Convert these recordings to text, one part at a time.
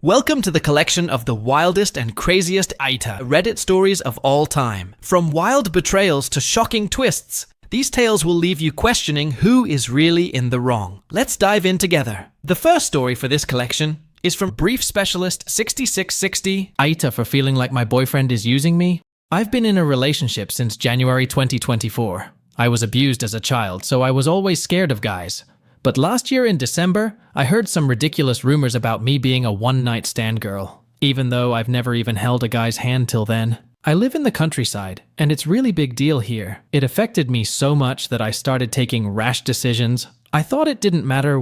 Welcome to the collection of the wildest and craziest AITA Reddit stories of all time. From wild betrayals to shocking twists, these tales will leave you questioning who is really in the wrong. Let's dive in together. The first story for this collection is from Brief Specialist 6660. AITA for feeling like my boyfriend is using me. I've been in a relationship since January 2024. I was abused as a child, so I was always scared of guys. But last year in December, I heard some ridiculous rumors about me being a one-night stand girl, even though I've never even held a guy's hand till then. I live in the countryside, and it's really big deal here. It affected me so much that I started taking rash decisions. I thought it didn't matter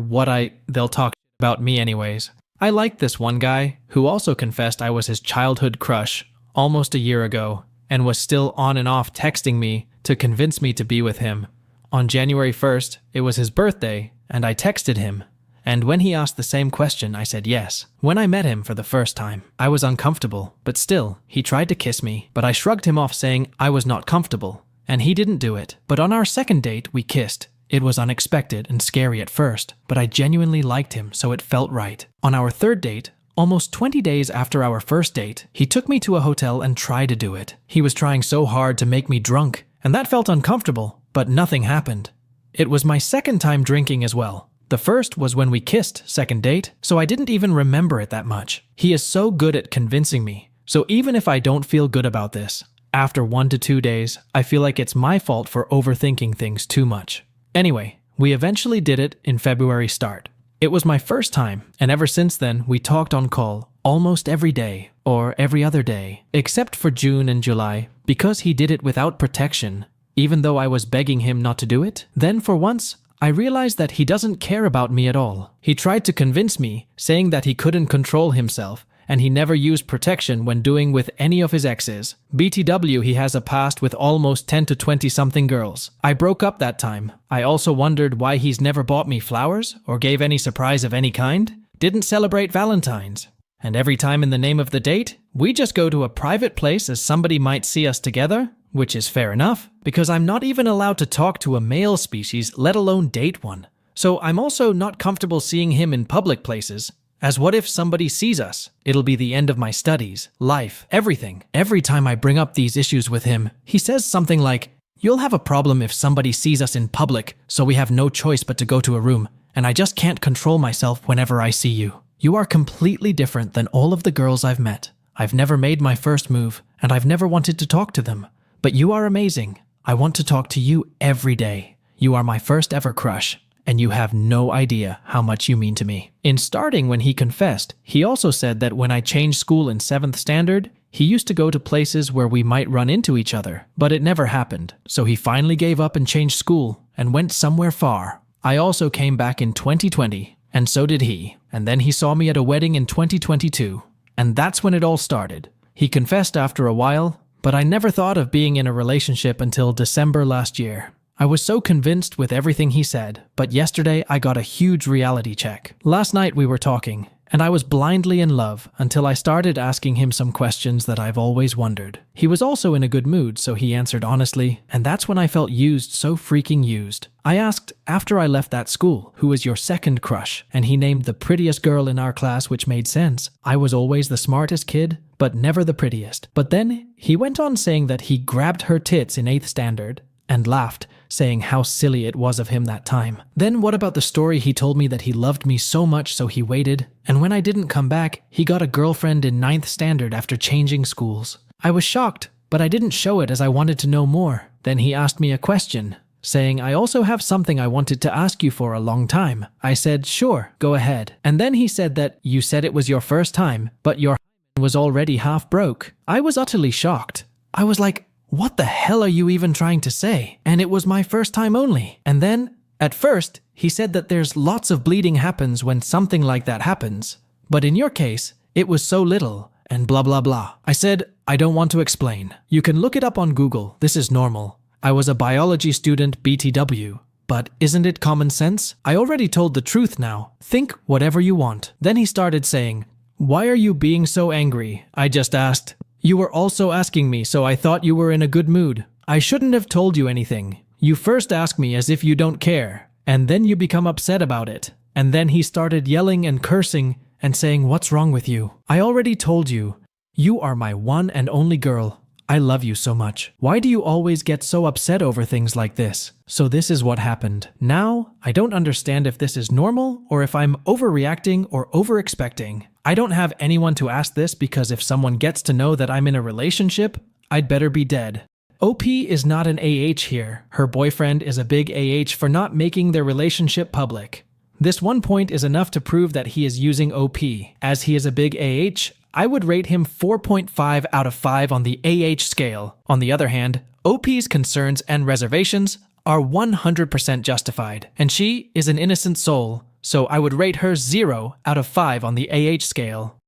they'll talk about me anyways. I liked this one guy, who also confessed I was his childhood crush, almost a year ago, and was still on and off texting me to convince me to be with him. On January 1st, it was his birthday, and I texted him, and when he asked the same question, I said yes. When I met him for the first time, I was uncomfortable, but still, he tried to kiss me, but I shrugged him off saying I was not comfortable, and he didn't do it. But on our second date, we kissed. It was unexpected and scary at first, but I genuinely liked him, so it felt right. On our third date, almost 20 days after our first date, he took me to a hotel and tried to do it. He was trying so hard to make me drunk, and that felt uncomfortable, but nothing happened. It was my second time drinking as well. The first was when we kissed, second date, so I didn't even remember it that much. He is so good at convincing me, so even if I don't feel good about this, after 1 to 2 days, I feel like it's my fault for overthinking things too much. Anyway, we eventually did it in February start. It was my first time, and ever since then, we talked on call almost every day, or every other day, except for June and July, because he did it without protection, even though I was begging him not to do it. Then for once, I realized that he doesn't care about me at all. He tried to convince me, saying that he couldn't control himself, and he never used protection when doing with any of his exes. BTW, he has a past with almost 10 to 20-something girls. I broke up that time. I also wondered why he's never bought me flowers, or gave any surprise of any kind, didn't celebrate Valentine's. And every time in the name of the date, we just go to a private place as somebody might see us together, which is fair enough, because I'm not even allowed to talk to a male species, let alone date one. So I'm also not comfortable seeing him in public places, as what if somebody sees us? It'll be the end of my studies, life, everything. Every time I bring up these issues with him, he says something like, "You'll have a problem if somebody sees us in public, so we have no choice but to go to a room, and I just can't control myself whenever I see you. You are completely different than all of the girls I've met. I've never made my first move, and I've never wanted to talk to them. But you are amazing. I want to talk to you every day. You are my first ever crush, and you have no idea how much you mean to me." In starting when he confessed, he also said that when I changed school in 7th standard, he used to go to places where we might run into each other, but it never happened. So he finally gave up and changed school, and went somewhere far. I also came back in 2020, and so did he. And then he saw me at a wedding in 2022, and that's when it all started. He confessed after a while, but I never thought of being in a relationship until December last year. I was so convinced with everything he said, but yesterday I got a huge reality check. Last night we were talking, and I was blindly in love until I started asking him some questions that I've always wondered. He was also in a good mood, so he answered honestly, and that's when I felt used, so freaking used. I asked, after I left that school, who was your second crush? And he named the prettiest girl in our class, which made sense. I was always the smartest kid, but never the prettiest. But then he went on saying that he grabbed her tits in 8th standard, and laughed, saying how silly it was of him that time. Then what about the story he told me that he loved me so much so he waited, and when I didn't come back, he got a girlfriend in 9th standard after changing schools. I was shocked, but I didn't show it as I wanted to know more. Then he asked me a question, saying, "I also have something I wanted to ask you for a long time." I said, "Sure, go ahead." And then he said that you said it was your first time, but your was already half broke. I was utterly shocked. I was like, what the hell are you even trying to say? And it was my first time only. And then, at first, he said that there's lots of bleeding happens when something like that happens. But in your case, it was so little, and blah blah blah. I said, I don't want to explain. You can look it up on Google. This is normal. I was a biology student, BTW. But isn't it common sense? I already told the truth now. Think whatever you want. Then he started saying, "Why are you being so angry?" I just asked, "You were also asking me, so I thought you were in a good mood. I shouldn't have told you anything. You first ask me as if you don't care, and then you become upset about it." And then he started yelling and cursing, and saying, "What's wrong with you? I already told you. You are my one and only girl. I love you so much. Why do you always get so upset over things like this?" So this is what happened. Now, I don't understand if this is normal or if I'm overreacting or overexpecting. I don't have anyone to ask this because if someone gets to know that I'm in a relationship, I'd better be dead. OP is not an AH here. Her boyfriend is a big AH for not making their relationship public. This one point is enough to prove that he is using OP. As he is a big AH, I would rate him 4.5 out of 5 on the AH scale. On the other hand, OP's concerns and reservations are 100% justified, and she is an innocent soul, so I would rate her 0 out of 5 on the AH scale.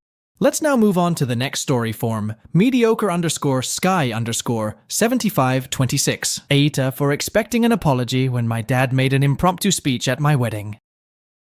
Let's now move on to the next story form, mediocre_sky_7526. AITA for expecting an apology when my dad made an impromptu speech at my wedding.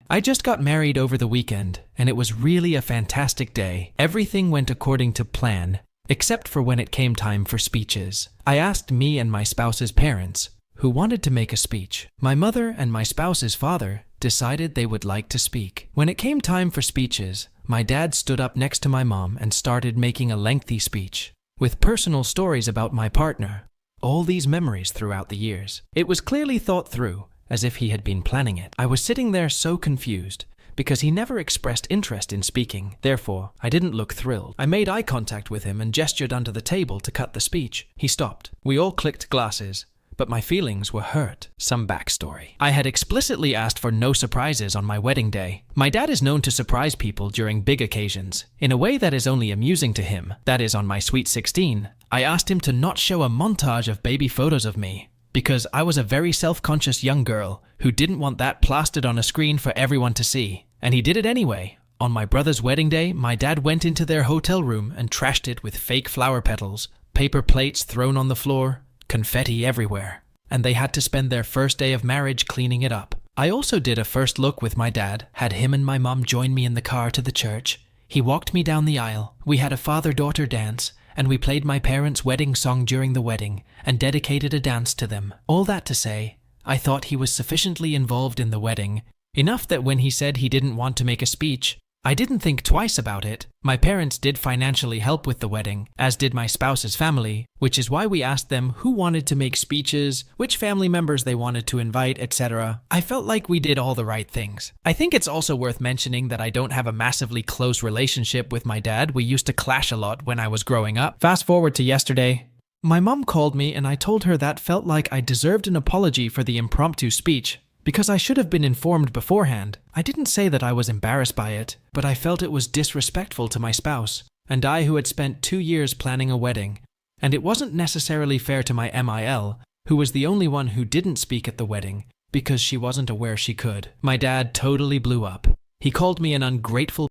I just got married over the weekend, and it was really a fantastic day. Everything went according to plan, except for when it came time for speeches. I asked me and my spouse's parents, who wanted to make a speech. My mother and my spouse's father decided they would like to speak. When it came time for speeches, my dad stood up next to my mom and started making a lengthy speech, with personal stories about my partner, all these memories throughout the years. It was clearly thought through, as if he had been planning it. I was sitting there so confused, because he never expressed interest in speaking. Therefore, I didn't look thrilled. I made eye contact with him and gestured under the table to cut the speech. He stopped. We all clicked glasses, but my feelings were hurt. Some backstory. I had explicitly asked for no surprises on my wedding day. My dad is known to surprise people during big occasions, in a way that is only amusing to him. That is, on my sweet 16, I asked him to not show a montage of baby photos of me, because I was a very self-conscious young girl who didn't want that plastered on a screen for everyone to see. And he did it anyway. On my brother's wedding day, my dad went into their hotel room and trashed it with fake flower petals, paper plates thrown on the floor, confetti everywhere. And they had to spend their first day of marriage cleaning it up. I also did a first look with my dad, had him and my mom join me in the car to the church. He walked me down the aisle. We had a father-daughter dance, and we played my parents' wedding song during the wedding and dedicated a dance to them. All that to say, I thought he was sufficiently involved in the wedding, enough that when he said he didn't want to make a speech, I didn't think twice about it. My parents did financially help with the wedding, as did my spouse's family, which is why we asked them who wanted to make speeches, which family members they wanted to invite, etc. I felt like we did all the right things. I think it's also worth mentioning that I don't have a massively close relationship with my dad. We used to clash a lot when I was growing up. Fast forward to yesterday. My mom called me and I told her that felt like I deserved an apology for the impromptu speech, because I should have been informed beforehand. I didn't say that I was embarrassed by it, but I felt it was disrespectful to my spouse, and I who had spent 2 years planning a wedding. And it wasn't necessarily fair to my MIL, who was the only one who didn't speak at the wedding, because she wasn't aware she could. My dad totally blew up. He called me an ungrateful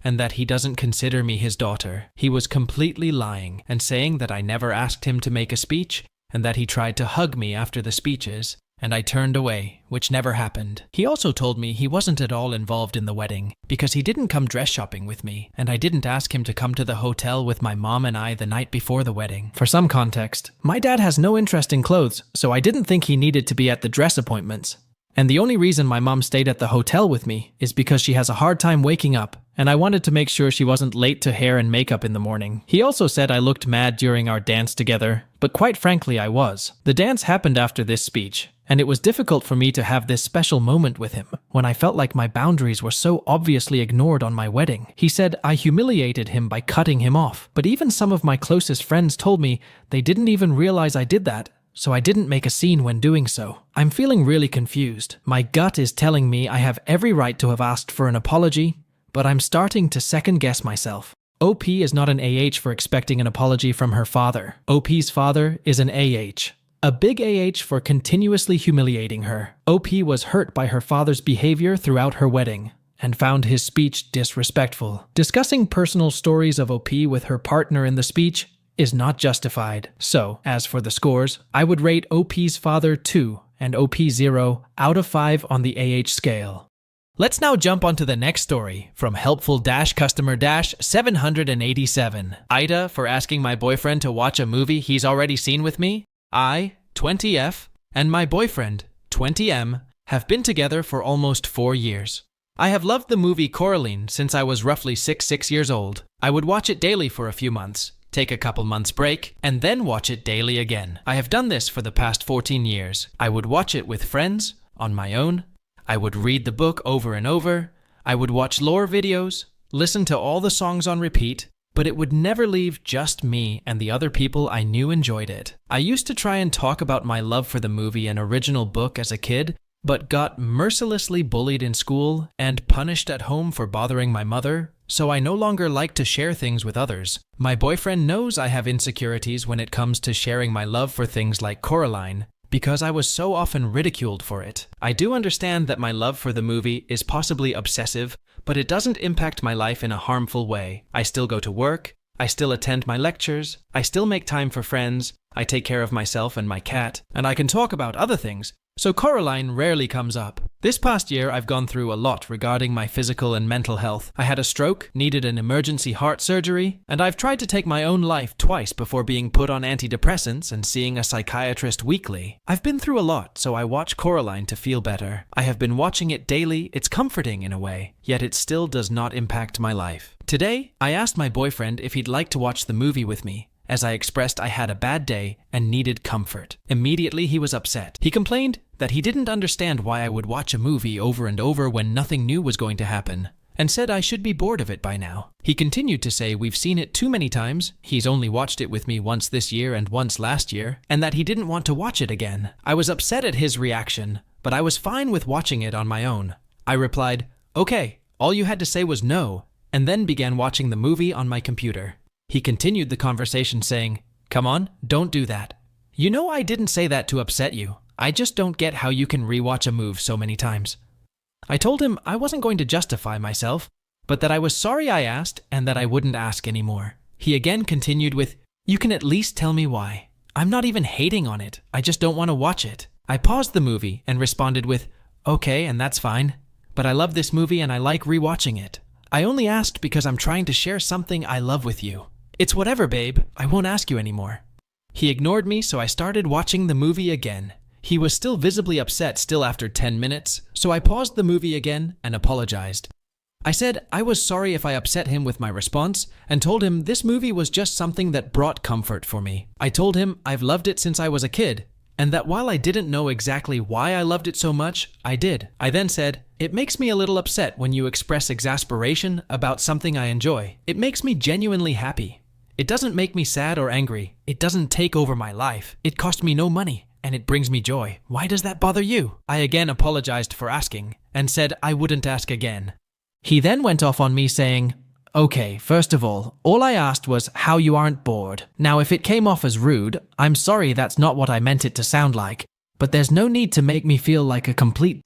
and that he doesn't consider me his daughter. He was completely lying and saying that I never asked him to make a speech, and that he tried to hug me after the speeches, and I turned away, which never happened. He also told me he wasn't at all involved in the wedding, because he didn't come dress shopping with me, and I didn't ask him to come to the hotel with my mom and I the night before the wedding. For some context, my dad has no interest in clothes, so I didn't think he needed to be at the dress appointments. And the only reason my mom stayed at the hotel with me is because she has a hard time waking up, and I wanted to make sure she wasn't late to hair and makeup in the morning. He also said I looked mad during our dance together, but quite frankly I was. The dance happened after this speech, and it was difficult for me to have this special moment with him, when I felt like my boundaries were so obviously ignored on my wedding. He said I humiliated him by cutting him off, but even some of my closest friends told me they didn't even realize I did that, so I didn't make a scene when doing so. I'm feeling really confused. My gut is telling me I have every right to have asked for an apology, but I'm starting to second-guess myself. OP is not an AH for expecting an apology from her father. OP's father is an AH. A big AH for continuously humiliating her. OP was hurt by her father's behavior throughout her wedding, and found his speech disrespectful. Discussing personal stories of OP with her partner in the speech is not justified. So, as for the scores, I would rate OP's father 2 and OP 0 out of 5 on the AH scale. Let's now jump onto the next story from helpful-customer-787. AITA for asking my boyfriend to watch a movie he's already seen with me. I, 20F, and my boyfriend, 20M, have been together for almost 4 years. I have loved the movie Coraline since I was roughly 6 years old. I would watch it daily for a few months, take a couple months break, and then watch it daily again. I have done this for the past 14 years. I would watch it with friends, on my own. I would read the book over and over. I would watch lore videos, listen to all the songs on repeat, but it would never leave just me and the other people I knew enjoyed it. I used to try and talk about my love for the movie and original book as a kid, but got mercilessly bullied in school and punished at home for bothering my mother, so I no longer like to share things with others. My boyfriend knows I have insecurities when it comes to sharing my love for things like Coraline, because I was so often ridiculed for it. I do understand that my love for the movie is possibly obsessive, but it doesn't impact my life in a harmful way. I still go to work, I still attend my lectures, I still make time for friends, I take care of myself and my cat, and I can talk about other things, so Coraline rarely comes up. This past year, I've gone through a lot regarding my physical and mental health. I had a stroke, needed an emergency heart surgery, and I've tried to take my own life twice before being put on antidepressants and seeing a psychiatrist weekly. I've been through a lot, so I watch Coraline to feel better. I have been watching it daily. It's comforting in a way, yet it still does not impact my life. Today, I asked my boyfriend if he'd like to watch the movie with me, as I expressed I had a bad day and needed comfort. Immediately, he was upset. He complained that he didn't understand why I would watch a movie over and over when nothing new was going to happen, and said I should be bored of it by now. He continued to say we've seen it too many times, he's only watched it with me once this year and once last year, and that he didn't want to watch it again. I was upset at his reaction, but I was fine with watching it on my own. I replied, "Okay, all you had to say was no," and then began watching the movie on my computer. He continued the conversation saying, "Come on, don't do that. You know I didn't say that to upset you. I just don't get how you can rewatch a movie so many times." I told him I wasn't going to justify myself, but that I was sorry I asked and that I wouldn't ask anymore. He again continued with, "You can at least tell me why. I'm not even hating on it. I just don't want to watch it." I paused the movie and responded with, "Okay, and that's fine. But I love this movie and I like rewatching it. I only asked because I'm trying to share something I love with you. It's whatever, babe. I won't ask you anymore." He ignored me, so I started watching the movie again. He was still visibly upset still after 10 minutes, so I paused the movie again and apologized. I said I was sorry if I upset him with my response and told him this movie was just something that brought comfort for me. I told him I've loved it since I was a kid, and that while I didn't know exactly why I loved it so much, I did. I then said, "It makes me a little upset when you express exasperation about something I enjoy. It makes me genuinely happy. It doesn't make me sad or angry. It doesn't take over my life. It cost me no money, and it brings me joy. Why does that bother you?" I again apologized for asking, and said I wouldn't ask again. He then went off on me saying, "Okay, first of all I asked was how you aren't bored. Now if it came off as rude, I'm sorry, that's not what I meant it to sound like, but there's no need to make me feel like a complete.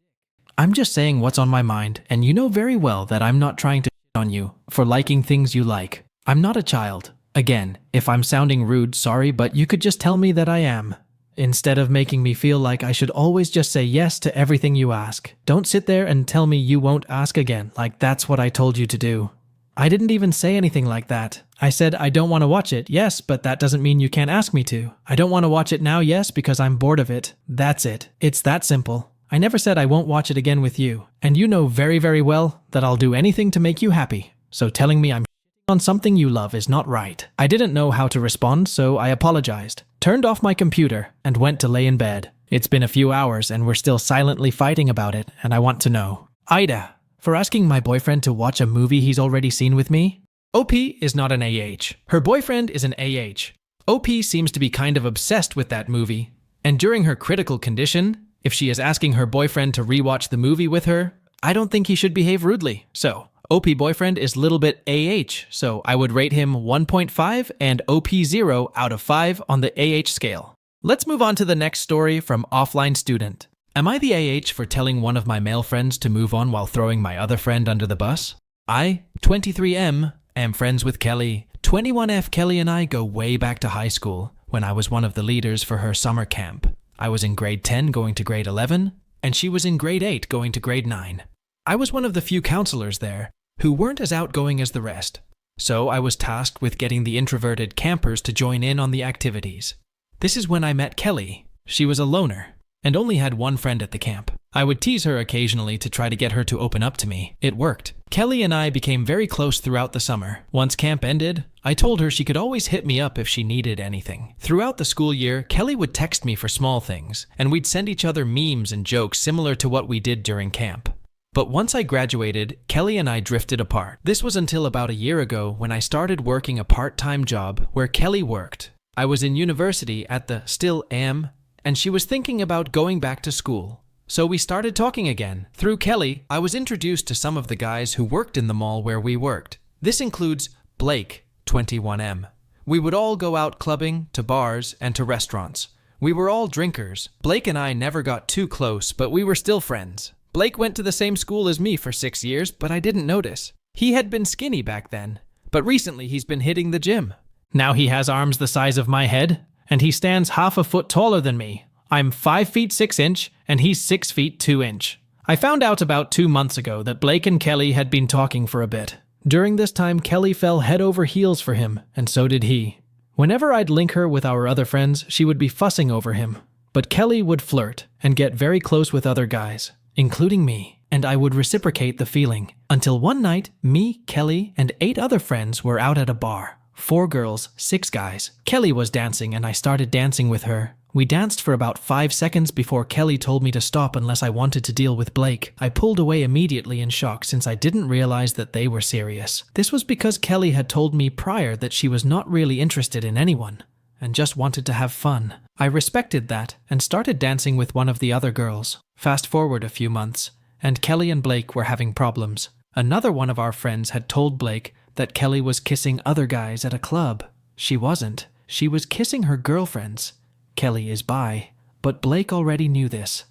I'm just saying what's on my mind, and you know very well that I'm not trying to shit on you for liking things you like. I'm not a child. Again, if I'm sounding rude, sorry, but you could just tell me that I am, instead of making me feel like I should always just say yes to everything you ask. Don't sit there and tell me you won't ask again, like that's what I told you to do. I didn't even say anything like that. I said I don't want to watch it, yes, but that doesn't mean you can't ask me to. I don't want to watch it now, yes, because I'm bored of it. That's it. It's that simple. I never said I won't watch it again with you, and you know very, very well that I'll do anything to make you happy. So telling me I'm on something you love is not right." I didn't know how to respond, so I apologized, turned off my computer, and went to lay in bed. It's been a few hours and we're still silently fighting about it, and I want to know. AITA, for asking my boyfriend to watch a movie he's already seen with me? OP is not an AH. Her boyfriend is an AH. OP seems to be kind of obsessed with that movie, and during her critical condition, if she is asking her boyfriend to rewatch the movie with her, I don't think he should behave rudely. So OP boyfriend is a little bit AH, so I would rate him 1.5 and OP 0 out of 5 on the AH scale. Let's move on to the next story from Offline Student. Am I the AH for telling one of my male friends to move on while throwing my other friend under the bus? I, 23M, am friends with Kelly. 21F Kelly and I go way back to high school when I was one of the leaders for her summer camp. I was in grade 10 going to grade 11, and she was in grade 8 going to grade 9. I was one of the few counselors there who weren't as outgoing as the rest, so I was tasked with getting the introverted campers to join in on the activities. This is when I met Kelly. She was a loner and only had one friend at the camp. I would tease her occasionally to try to get her to open up to me. It worked. Kelly and I became very close throughout the summer. Once camp ended, I told her she could always hit me up if she needed anything. Throughout the school year, Kelly would text me for small things, and we'd send each other memes and jokes similar to what we did during camp. But once I graduated, Kelly and I drifted apart. This was until about a year ago when I started working a part-time job where Kelly worked. I was in university at the still am, and she was thinking about going back to school. So we started talking again. Through Kelly, I was introduced to some of the guys who worked in the mall where we worked. This includes Blake, 21M. We would all go out clubbing, to bars, and to restaurants. We were all drinkers. Blake and I never got too close, but we were still friends. Blake went to the same school as me for 6 years, but I didn't notice. He had been skinny back then, but recently he's been hitting the gym. Now he has arms the size of my head, and he stands half a foot taller than me. I'm 5 feet 6 inch, and he's 6 feet 2 inch. I found out about 2 months ago that Blake and Kelly had been talking for a bit. During this time, Kelly fell head over heels for him, and so did he. Whenever I'd link her with our other friends, she would be fussing over him. But Kelly would flirt and get very close with other guys, including me, and I would reciprocate the feeling. Until one night, me, Kelly, and 8 other friends were out at a bar. 4 girls, 6 guys. Kelly was dancing, and I started dancing with her. We danced for about 5 seconds before Kelly told me to stop unless I wanted to deal with Blake. I pulled away immediately in shock since I didn't realize that they were serious. This was because Kelly had told me prior that she was not really interested in anyone and just wanted to have fun. I respected that and started dancing with one of the other girls. Fast forward a few months, and Kelly and Blake were having problems. Another one of our friends had told Blake that Kelly was kissing other guys at a club. She wasn't. She was kissing her girlfriends. Kelly is bi, but Blake already knew this.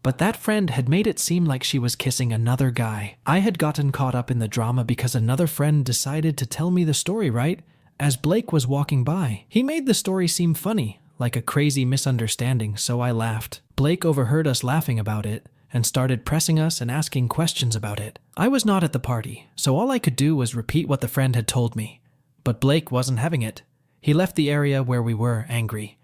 But that friend had made it seem like she was kissing another guy. I had gotten caught up in the drama because another friend decided to tell me the story, right? As Blake was walking by. He made the story seem funny, like a crazy misunderstanding, so I laughed. Blake overheard us laughing about it and started pressing us and asking questions about it. I was not at the party, so all I could do was repeat what the friend had told me. But Blake wasn't having it. He left the area where we were angry.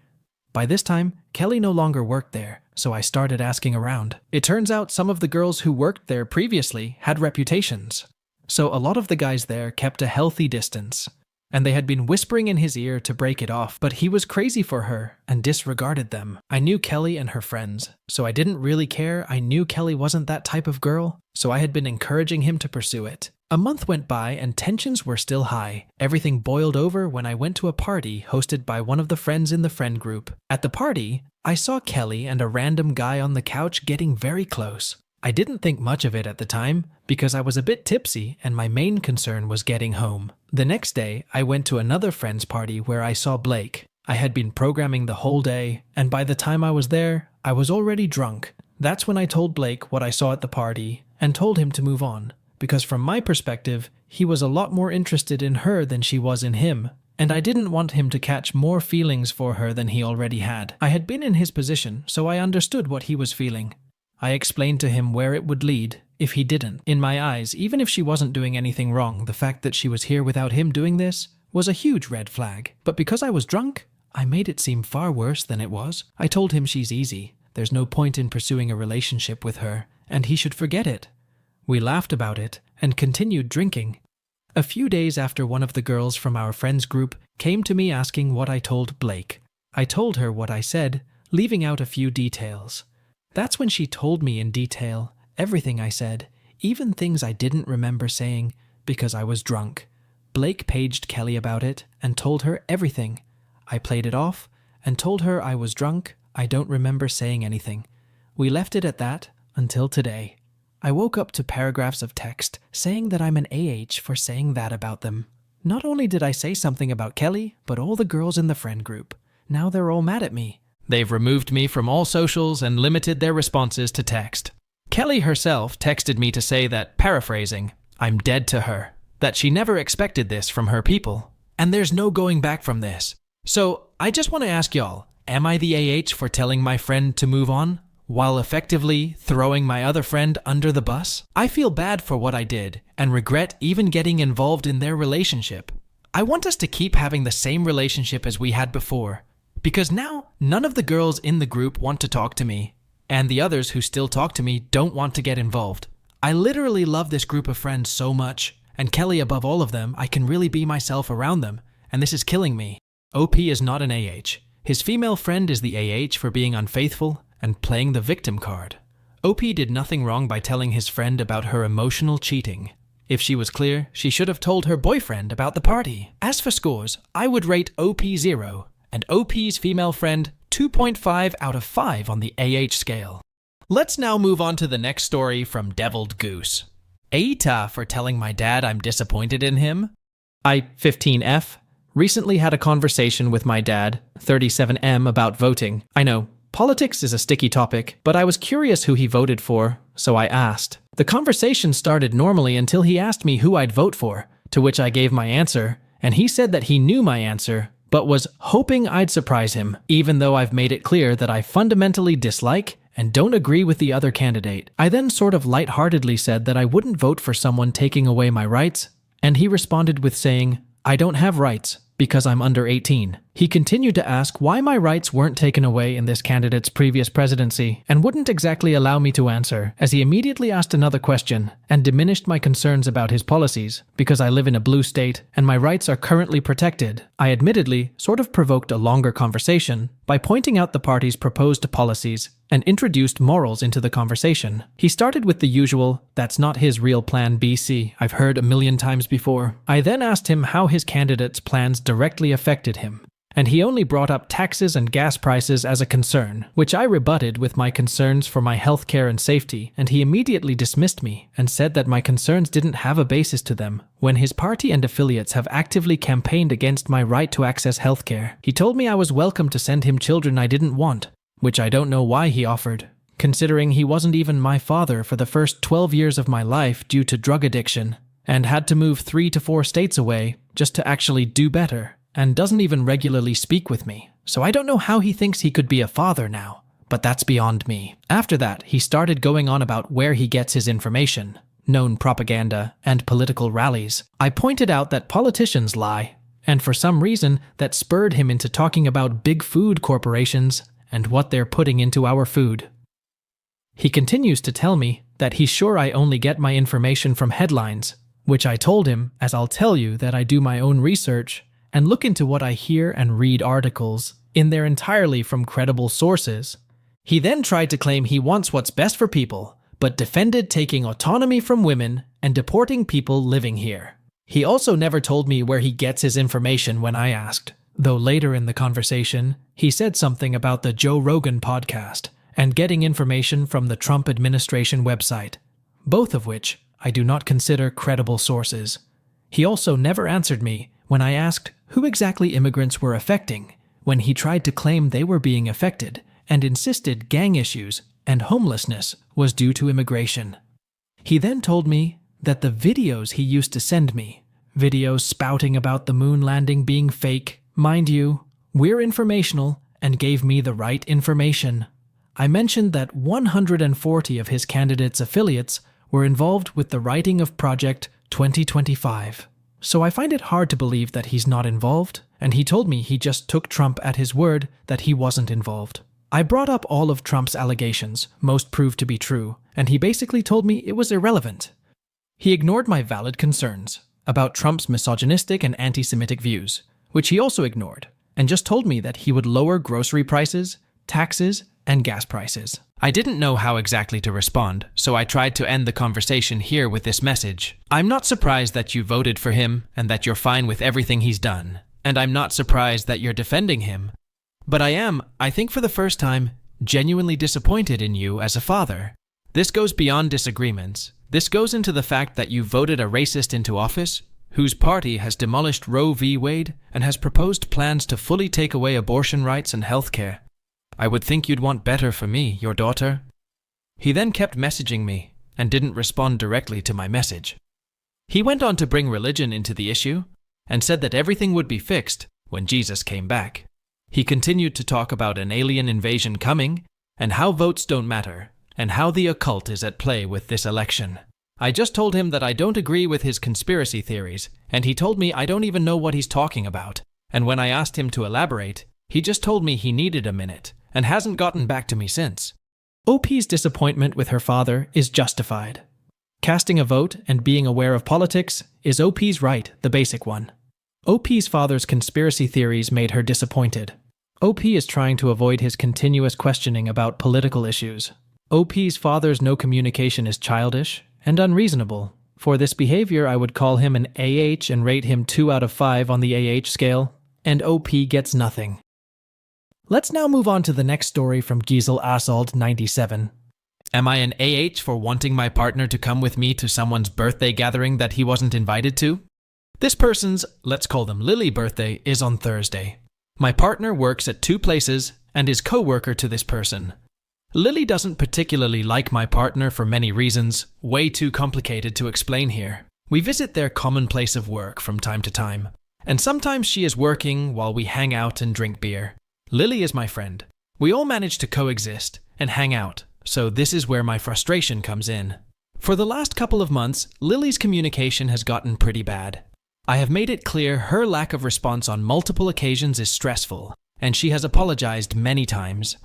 By this time, Kelly no longer worked there, so I started asking around. It turns out some of the girls who worked there previously had reputations. So a lot of the guys there kept a healthy distance, and they had been whispering in his ear to break it off, but he was crazy for her and disregarded them. I knew Kelly and her friends, so I didn't really care. I knew Kelly wasn't that type of girl, so I had been encouraging him to pursue it. A month went by and tensions were still high. Everything boiled over when I went to a party hosted by one of the friends in the friend group. At the party, I saw Kelly and a random guy on the couch getting very close. I didn't think much of it at the time because I was a bit tipsy and my main concern was getting home. The next day, I went to another friend's party where I saw Blake. I had been programming the whole day, and by the time I was there, I was already drunk. That's when I told Blake what I saw at the party and told him to move on. Because from my perspective, he was a lot more interested in her than she was in him, and I didn't want him to catch more feelings for her than he already had. I had been in his position, so I understood what he was feeling. I explained to him where it would lead if he didn't. In my eyes, even if she wasn't doing anything wrong, the fact that she was here without him doing this was a huge red flag. But because I was drunk, I made it seem far worse than it was. I told him she's easy. There's no point in pursuing a relationship with her, and he should forget it. We laughed about it and continued drinking. A few days after, one of the girls from our friends group came to me asking what I told Blake. I told her what I said, leaving out a few details. That's when she told me in detail everything I said, even things I didn't remember saying because I was drunk. Blake paged Kelly about it and told her everything. I played it off and told her I was drunk. I don't remember saying anything. We left it at that until today. I woke up to paragraphs of text saying that I'm an AH for saying that about them. Not only did I say something about Kelly, but all the girls in the friend group. Now they're all mad at me. They've removed me from all socials and limited their responses to text. Kelly herself texted me to say that, paraphrasing, I'm dead to her, that she never expected this from her people, and there's no going back from this. So I just want to ask y'all, am I the AH for telling my friend to move on, while effectively throwing my other friend under the bus? I feel bad for what I did and regret even getting involved in their relationship. I want us to keep having the same relationship as we had before, because now none of the girls in the group want to talk to me. and the others who still talk to me don't want to get involved. I literally love this group of friends so much, and Kelly above all of them. I can really be myself around them, and this is killing me. OP is not an AH. His female friend is the AH for being unfaithful and playing the victim card. OP did nothing wrong by telling his friend about her emotional cheating. If she was clear, she should have told her boyfriend about the party. As for scores, I would rate OP 0, and OP's female friend 2.5 out of 5 on the AH scale. Let's now move on to the next story from Deviled Goose. AITA for telling my dad I'm disappointed in him. I, 15F, recently had a conversation with my dad, 37M, about voting. I know, politics is a sticky topic, but I was curious who he voted for, so I asked. The conversation started normally until he asked me who I'd vote for, to which I gave my answer, and he said that he knew my answer, but was hoping I'd surprise him, even though I've made it clear that I fundamentally dislike and don't agree with the other candidate. I then sort of lightheartedly said that I wouldn't vote for someone taking away my rights, and he responded with saying, "I don't have rights because I'm under 18. He continued to ask why my rights weren't taken away in this candidate's previous presidency, and wouldn't exactly allow me to answer, as he immediately asked another question and diminished my concerns about his policies, because I live in a blue state and my rights are currently protected. I admittedly sort of provoked a longer conversation by pointing out the party's proposed policies and introduced morals into the conversation. He started with the usual, "That's not his real plan BC, I've heard a million times before." I then asked him how his candidate's plans directly affected him, and he only brought up taxes and gas prices as a concern, which I rebutted with my concerns for my healthcare and safety, and he immediately dismissed me and said that my concerns didn't have a basis to them, when his party and affiliates have actively campaigned against my right to access healthcare. He told me I was welcome to send him children I didn't want, which I don't know why he offered, considering he wasn't even my father for the first 12 years of my life due to drug addiction, and had to move 3 to 4 states away just to actually do better, and doesn't even regularly speak with me. So I don't know how he thinks he could be a father now, but that's beyond me. After that, he started going on about where he gets his information, known propaganda, and political rallies. I pointed out that politicians lie, and for some reason that spurred him into talking about big food corporations and what they're putting into our food. He continues to tell me that he's sure I only get my information from headlines, which I told him, as I'll tell you, that I do my own research and look into what I hear and read articles in there entirely from credible sources. He then tried to claim he wants what's best for people, but defended taking autonomy from women and deporting people living here. He also never told me where he gets his information when I asked, though later in the conversation, he said something about the Joe Rogan podcast and getting information from the Trump administration website, both of which I do not consider credible sources. He also never answered me when I asked who exactly immigrants were affecting, when he tried to claim they were being affected and insisted gang issues and homelessness was due to immigration. He then told me that the videos he used to send me, videos spouting about the moon landing being fake, mind you, we're informational, and gave me the right information. I mentioned that 140 of his candidates' affiliates were involved with the writing of Project 2025. So I find it hard to believe that he's not involved, and he told me he just took Trump at his word that he wasn't involved. I brought up all of Trump's allegations, most proved to be true, and he basically told me it was irrelevant. He ignored my valid concerns about Trump's misogynistic and anti-Semitic views, which he also ignored, and just told me that he would lower grocery prices, taxes, and gas prices. I didn't know how exactly to respond, so I tried to end the conversation here with this message. I'm not surprised that you voted for him and that you're fine with everything he's done, and I'm not surprised that you're defending him. But I am, I think for the first time, genuinely disappointed in you as a father. This goes beyond disagreements. This goes into the fact that you voted a racist into office, whose party has demolished Roe v. Wade and has proposed plans to fully take away abortion rights and healthcare. I would think you'd want better for me, your daughter. He then kept messaging me and didn't respond directly to my message. He went on to bring religion into the issue and said that everything would be fixed when Jesus came back. He continued to talk about an alien invasion coming and how votes don't matter and how the occult is at play with this election. I just told him that I don't agree with his conspiracy theories, and he told me I don't even know what he's talking about. And when I asked him to elaborate, he just told me he needed a minute and hasn't gotten back to me since. OP's disappointment with her father is justified. Casting a vote and being aware of politics is OP's right, the basic one. OP's father's conspiracy theories made her disappointed. OP is trying to avoid his continuous questioning about political issues. OP's father's no communication is childish and unreasonable. For this behavior, I would call him an AH and rate him 2 out of 5 on the AH scale, and OP gets nothing. Let's now move on to the next story from Giesel Assault 97. Am I an AH for wanting my partner to come with me to someone's birthday gathering that he wasn't invited to? This person's, let's call them Lily, birthday is on Thursday. My partner works at 2 places and is co-worker to this person. Lily doesn't particularly like my partner for many reasons, way too complicated to explain here. We visit their common place of work from time to time, and sometimes she is working while we hang out and drink beer. Lily is my friend. We all manage to coexist and hang out, so this is where my frustration comes in. For the last couple of months, Lily's communication has gotten pretty bad. I have made it clear her lack of response on multiple occasions is stressful, and she has apologized many times.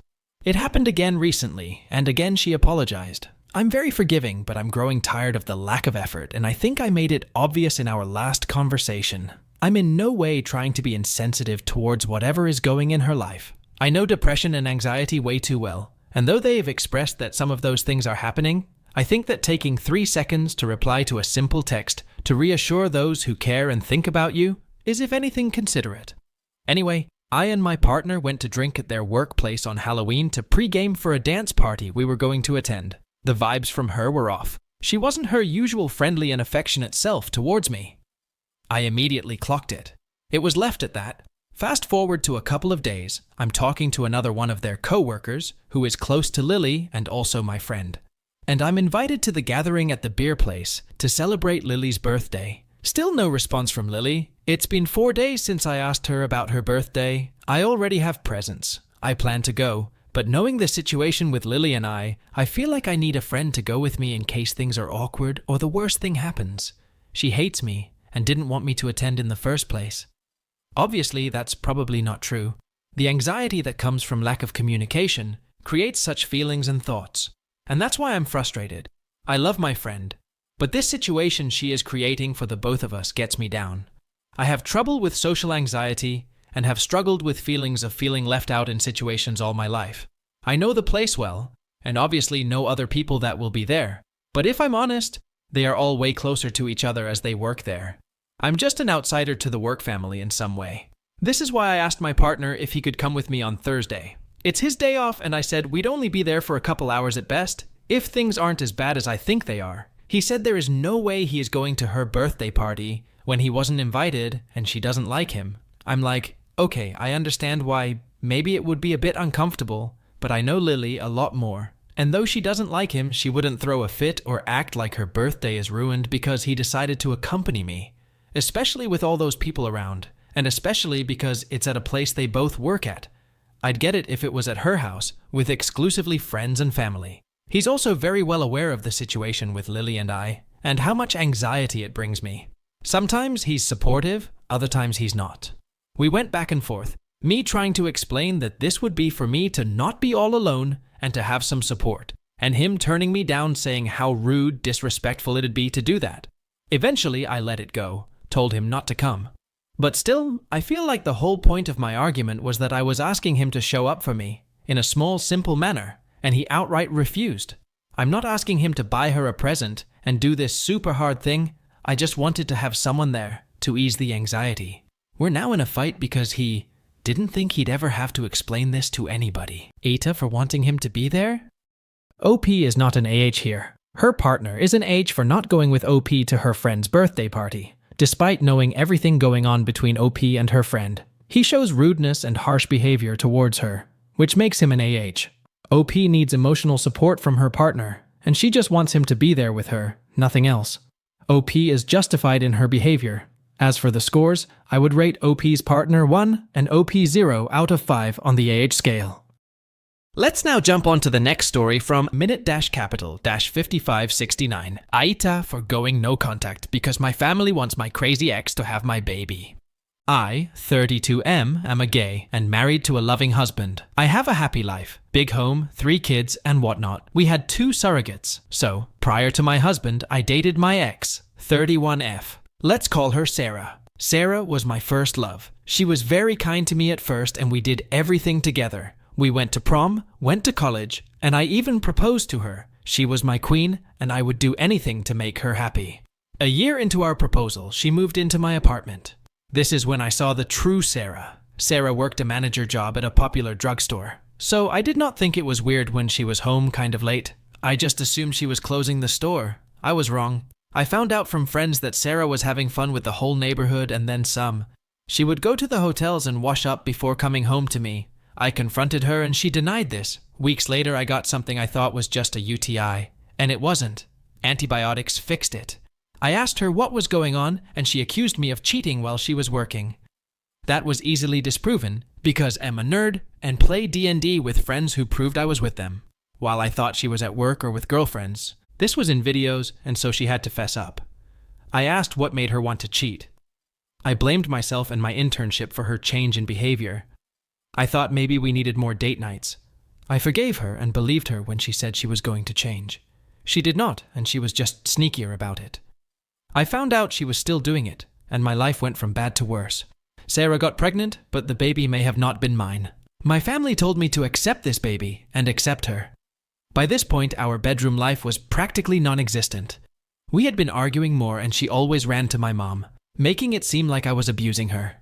It happened again recently, and again she apologized. I'm very forgiving, but I'm growing tired of the lack of effort, and I think I made it obvious in our last conversation. I'm in no way trying to be insensitive towards whatever is going in her life. I know depression and anxiety way too well, and though they have expressed that some of those things are happening, I think that taking 3 seconds to reply to a simple text to reassure those who care and think about you is, if anything, considerate. Anyway, I and my partner went to drink at their workplace on Halloween to pre-game for a dance party we were going to attend. The vibes from her were off. She wasn't her usual friendly and affectionate self towards me. I immediately clocked it. It was left at that. Fast forward to a couple of days, I'm talking to another one of their co-workers who is close to Lily and also my friend. And I'm invited to the gathering at the beer place to celebrate Lily's birthday. Still no response from Lily. It's been 4 days since I asked her about her birthday. I already have presents. I plan to go, but knowing the situation with Lily and I feel like I need a friend to go with me in case things are awkward or the worst thing happens. She hates me and didn't want me to attend in the first place. Obviously, that's probably not true. The anxiety that comes from lack of communication creates such feelings and thoughts. And that's why I'm frustrated. I love my friend, but this situation she is creating for the both of us gets me down. I have trouble with social anxiety and have struggled with feelings of feeling left out in situations all my life. I know the place well, and obviously know other people that will be there, but if I'm honest, they are all way closer to each other as they work there. I'm just an outsider to the work family in some way. This is why I asked my partner if he could come with me on Thursday. It's his day off, and I said we'd only be there for a couple hours at best, if things aren't as bad as I think they are. He said there is no way he is going to her birthday party when he wasn't invited and she doesn't like him. I'm like, okay, I understand why maybe it would be a bit uncomfortable, but I know Lily a lot more. And though she doesn't like him, she wouldn't throw a fit or act like her birthday is ruined because he decided to accompany me, especially with all those people around, and especially because it's at a place they both work at. I'd get it if it was at her house, with exclusively friends and family. He's also very well aware of the situation with Lily and I, and how much anxiety it brings me. Sometimes he's supportive, other times he's not. We went back and forth, me trying to explain that this would be for me to not be all alone and to have some support, and him turning me down saying how rude, disrespectful it'd be to do that. Eventually, I let it go, told him not to come. But still, I feel like the whole point of my argument was that I was asking him to show up for me in a small, simple manner, and he outright refused. I'm not asking him to buy her a present and do this super hard thing. I just wanted to have someone there to ease the anxiety. We're now in a fight because he didn't think he'd ever have to explain this to anybody. AITA for wanting him to be there? OP is not an AH here. Her partner is an AH for not going with OP to her friend's birthday party. Despite knowing everything going on between OP and her friend, he shows rudeness and harsh behavior towards her, which makes him an AH. OP needs emotional support from her partner, and she just wants him to be there with her, nothing else. OP is justified in her behavior. As for the scores, I would rate OP's partner 1 and OP 0 out of 5 on the AH scale. Let's now jump on to the next story from Minute-Capital-5569. AITA for going no contact because my family wants my crazy ex to have my baby. I, 32M, am a gay and married to a loving husband. I have a happy life, big home, 3 kids, and whatnot. We had 2 surrogates. So, prior to my husband, I dated my ex, 31F. Let's call her Sarah. Sarah was my first love. She was very kind to me at first and we did everything together. We went to prom, went to college, and I even proposed to her. She was my queen and I would do anything to make her happy. A year into our proposal, she moved into my apartment. This is when I saw the true Sarah. Sarah worked a manager job at a popular drugstore. So I did not think it was weird when she was home kind of late. I just assumed she was closing the store. I was wrong. I found out from friends that Sarah was having fun with the whole neighborhood and then some. She would go to the hotels and wash up before coming home to me. I confronted her and she denied this. Weeks later, I got something I thought was just a UTI. And it wasn't. Antibiotics fixed it. I asked her what was going on and she accused me of cheating while she was working. That was easily disproven because I'm a nerd and play D&D with friends who proved I was with them. While I thought she was at work or with girlfriends. This was in videos and so she had to fess up. I asked what made her want to cheat. I blamed myself and my internship for her change in behavior. I thought maybe we needed more date nights. I forgave her and believed her when she said she was going to change. She did not, and she was just sneakier about it. I found out she was still doing it, and my life went from bad to worse. Sarah got pregnant, but the baby may have not been mine. My family told me to accept this baby and accept her. By this point, our bedroom life was practically non-existent. We had been arguing more and she always ran to my mom, making it seem like I was abusing her.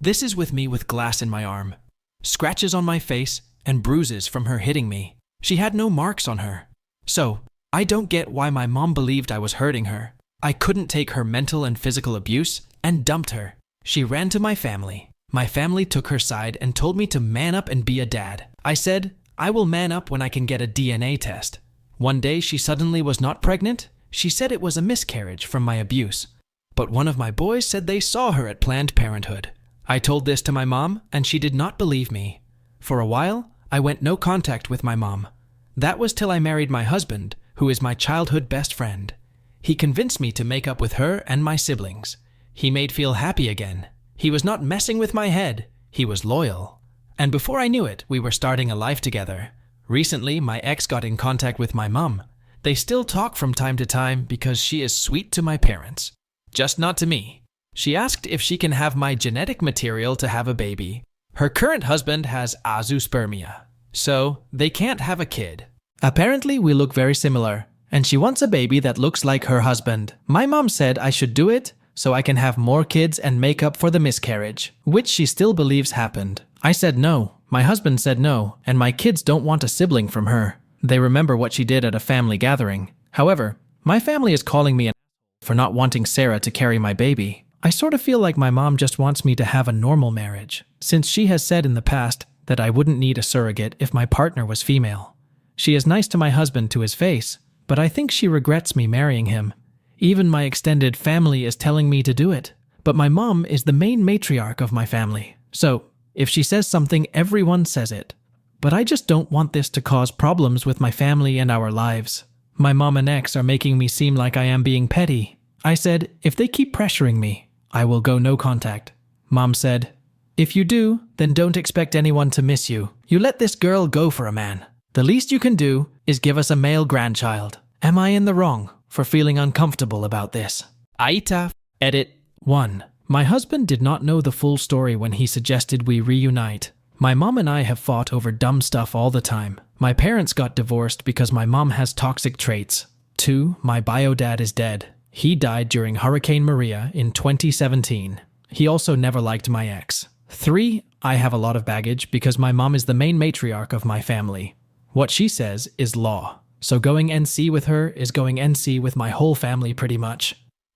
This is with me with glass in my arm, scratches on my face, and bruises from her hitting me. She had no marks on her. So, I don't get why my mom believed I was hurting her. I couldn't take her mental and physical abuse and dumped her. She ran to my family. My family took her side and told me to man up and be a dad. I said, I will man up when I can get a DNA test. One day she suddenly was not pregnant. She said it was a miscarriage from my abuse. But one of my boys said they saw her at Planned Parenthood. I told this to my mom and she did not believe me. For a while, I went no contact with my mom. That was till I married my husband, who is my childhood best friend. He convinced me to make up with her and my siblings. He made feel happy again. He was not messing with my head. He was loyal. And before I knew it, we were starting a life together. Recently, my ex got in contact with my mom. They still talk from time to time because she is sweet to my parents. Just not to me. She asked if she can have my genetic material to have a baby. Her current husband has azoospermia, so they can't have a kid. Apparently, we look very similar. And she wants a baby that looks like her husband. My mom said I should do it so I can have more kids and make up for the miscarriage, which she still believes happened. I said no. My husband said no, and my kids don't want a sibling from her. They remember what she did at a family gathering. However, my family is calling me an for not wanting Sarah to carry my baby. I sort of feel like my mom just wants me to have a normal marriage, since she has said in the past that I wouldn't need a surrogate if my partner was female. She is nice to my husband to his face, but I think she regrets me marrying him. Even my extended family is telling me to do it. But my mom is the main matriarch of my family. So, if she says something, everyone says it. But I just don't want this to cause problems with my family and our lives. My mom and ex are making me seem like I am being petty. I said, if they keep pressuring me, I will go no contact. Mom said, if you do, then don't expect anyone to miss you. You let this girl go for a man. The least you can do is give us a male grandchild. Am I in the wrong for feeling uncomfortable about this? AITA Edit 1. My husband did not know the full story when he suggested we reunite. My mom and I have fought over dumb stuff all the time. My parents got divorced because my mom has toxic traits. 2. My bio dad is dead. He died during Hurricane Maria in 2017. He also never liked my ex. 3. I have a lot of baggage because my mom is the main matriarch of my family. What she says is law. So going NC with her is going NC with my whole family pretty much.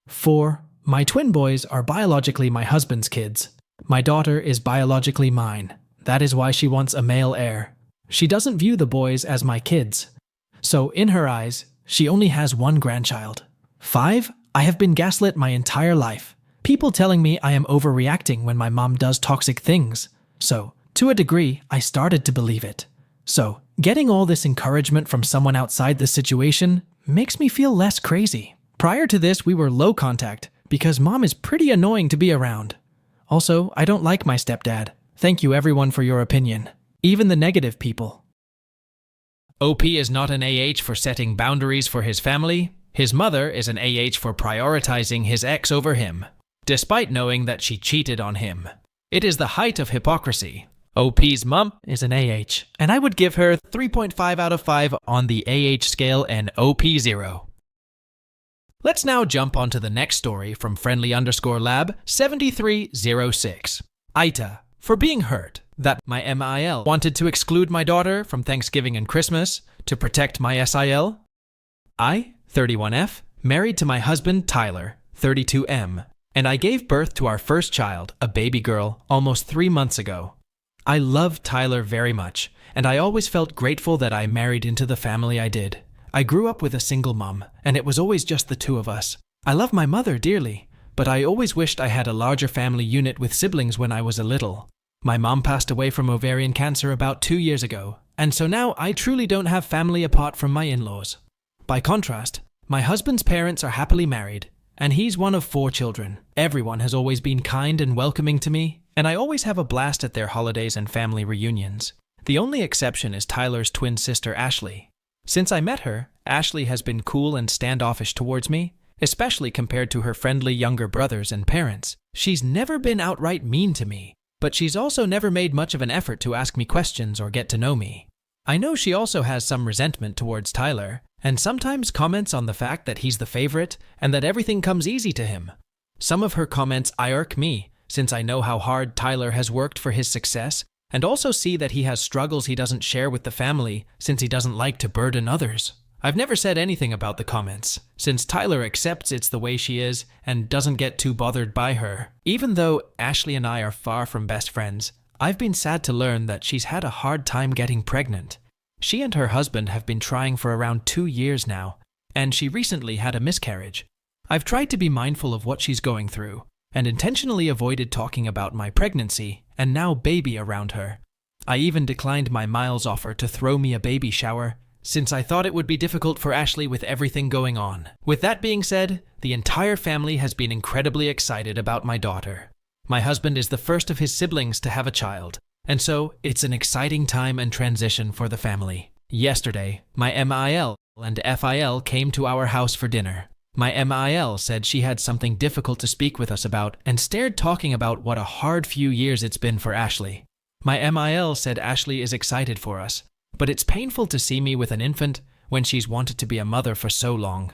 4. My twin boys are biologically my husband's kids. My daughter is biologically mine. That is why she wants a male heir. She doesn't view the boys as my kids. So in her eyes, she only has one grandchild. 5. I have been gaslit my entire life. People telling me I am overreacting when my mom does toxic things. So, to a degree, I started to believe it. So, getting all this encouragement from someone outside the situation makes me feel less crazy. Prior to this, we were low contact because mom is pretty annoying to be around. Also, I don't like my stepdad. Thank you everyone for your opinion. Even the negative people. OP is not an AH for setting boundaries for his family. His mother is an AH for prioritizing his ex over him, despite knowing that she cheated on him. It is the height of hypocrisy. OP's mum is an AH, and I would give her 3.5 out of 5 on the AH scale and OP 0. Let's now jump onto the next story from friendly_lab 7306. AITA, for being hurt that my MIL wanted to exclude my daughter from Thanksgiving and Christmas to protect my SIL. I, 31F, married to my husband Tyler, 32M, and I gave birth to our first child, a baby girl, almost 3 months ago. I love Tyler very much, and I always felt grateful that I married into the family I did. I grew up with a single mom, and it was always just the two of us. I love my mother dearly, but I always wished I had a larger family unit with siblings when I was a little. My mom passed away from ovarian cancer about 2 years ago, and so now I truly don't have family apart from my in-laws. By contrast, my husband's parents are happily married, and he's one of 4 children. Everyone has always been kind and welcoming to me, and I always have a blast at their holidays and family reunions. The only exception is Tyler's twin sister Ashley. Since I met her, Ashley has been cool and standoffish towards me, especially compared to her friendly younger brothers and parents. She's never been outright mean to me, but she's also never made much of an effort to ask me questions or get to know me. I know she also has some resentment towards Tyler, and sometimes comments on the fact that he's the favorite and that everything comes easy to him. Some of her comments irk me, since I know how hard Tyler has worked for his success, and also see that he has struggles he doesn't share with the family since he doesn't like to burden others. I've never said anything about the comments, since Tyler accepts it's the way she is and doesn't get too bothered by her. Even though Ashley and I are far from best friends, I've been sad to learn that she's had a hard time getting pregnant. She and her husband have been trying for around 2 years now, and she recently had a miscarriage. I've tried to be mindful of what she's going through, and intentionally avoided talking about my pregnancy and now baby around her. I even declined my Miles offer to throw me a baby shower, since I thought it would be difficult for Ashley with everything going on. With that being said, the entire family has been incredibly excited about my daughter. My husband is the first of his siblings to have a child, and so it's an exciting time and transition for the family. Yesterday, my MIL and FIL came to our house for dinner. My MIL said she had something difficult to speak with us about and stared talking about what a hard few years it's been for Ashley. My MIL said Ashley is excited for us, but it's painful to see me with an infant when she's wanted to be a mother for so long.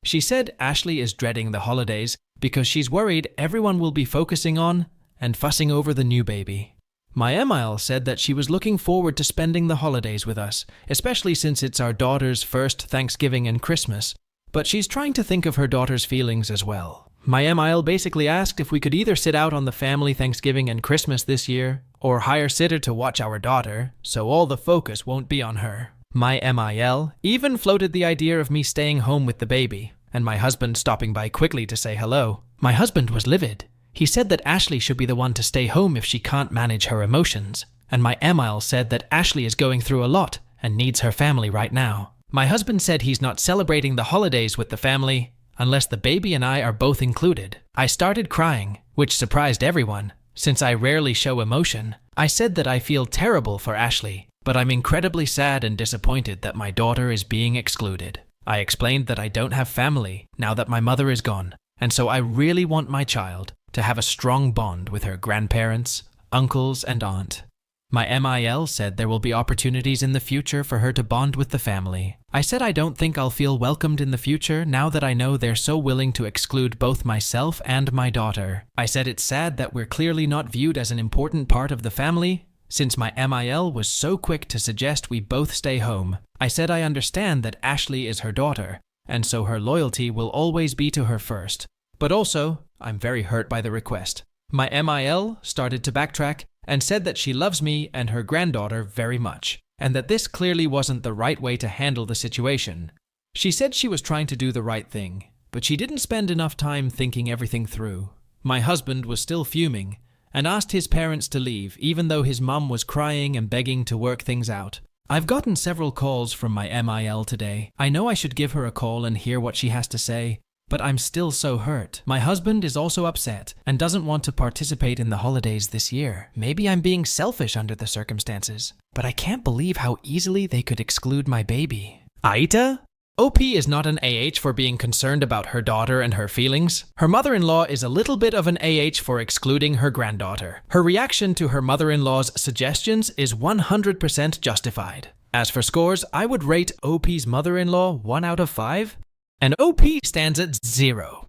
She said Ashley is dreading the holidays because she's worried everyone will be focusing on and fussing over the new baby. My MIL said that she was looking forward to spending the holidays with us, especially since it's our daughter's first Thanksgiving and Christmas, but she's trying to think of her daughter's feelings as well. My MIL basically asked if we could either sit out on the family Thanksgiving and Christmas this year, or hire sitter to watch our daughter, so all the focus won't be on her. My MIL even floated the idea of me staying home with the baby, and my husband stopping by quickly to say hello. My husband was livid. He said that Ashley should be the one to stay home if she can't manage her emotions, and my MIL said that Ashley is going through a lot and needs her family right now. My husband said he's not celebrating the holidays with the family unless the baby and I are both included. I started crying, which surprised everyone, since I rarely show emotion. I said that I feel terrible for Ashley, but I'm incredibly sad and disappointed that my daughter is being excluded. I explained that I don't have family now that my mother is gone, and so I really want my child to have a strong bond with her grandparents, uncles, and aunt. My MIL said there will be opportunities in the future for her to bond with the family. I said I don't think I'll feel welcomed in the future now that I know they're so willing to exclude both myself and my daughter. I said it's sad that we're clearly not viewed as an important part of the family, since my MIL was so quick to suggest we both stay home. I said I understand that Ashley is her daughter, and so her loyalty will always be to her first. But also, I'm very hurt by the request. My MIL started to backtrack and said that she loves me and her granddaughter very much, and that this clearly wasn't the right way to handle the situation. She said she was trying to do the right thing, but she didn't spend enough time thinking everything through. My husband was still fuming and asked his parents to leave, even though his mum was crying and begging to work things out. I've gotten several calls from my MIL today. I know I should give her a call and hear what she has to say, But I'm still so hurt. My husband is also upset and doesn't want to participate in the holidays this year. Maybe I'm being selfish under the circumstances, but I can't believe how easily they could exclude my baby. AITA? OP is not an AH for being concerned about her daughter and her feelings. Her mother-in-law is a little bit of an AH for excluding her granddaughter. Her reaction to her mother-in-law's suggestions is 100% justified. As for scores, I would rate OP's mother-in-law 1 out of 5, and OP stands at 0.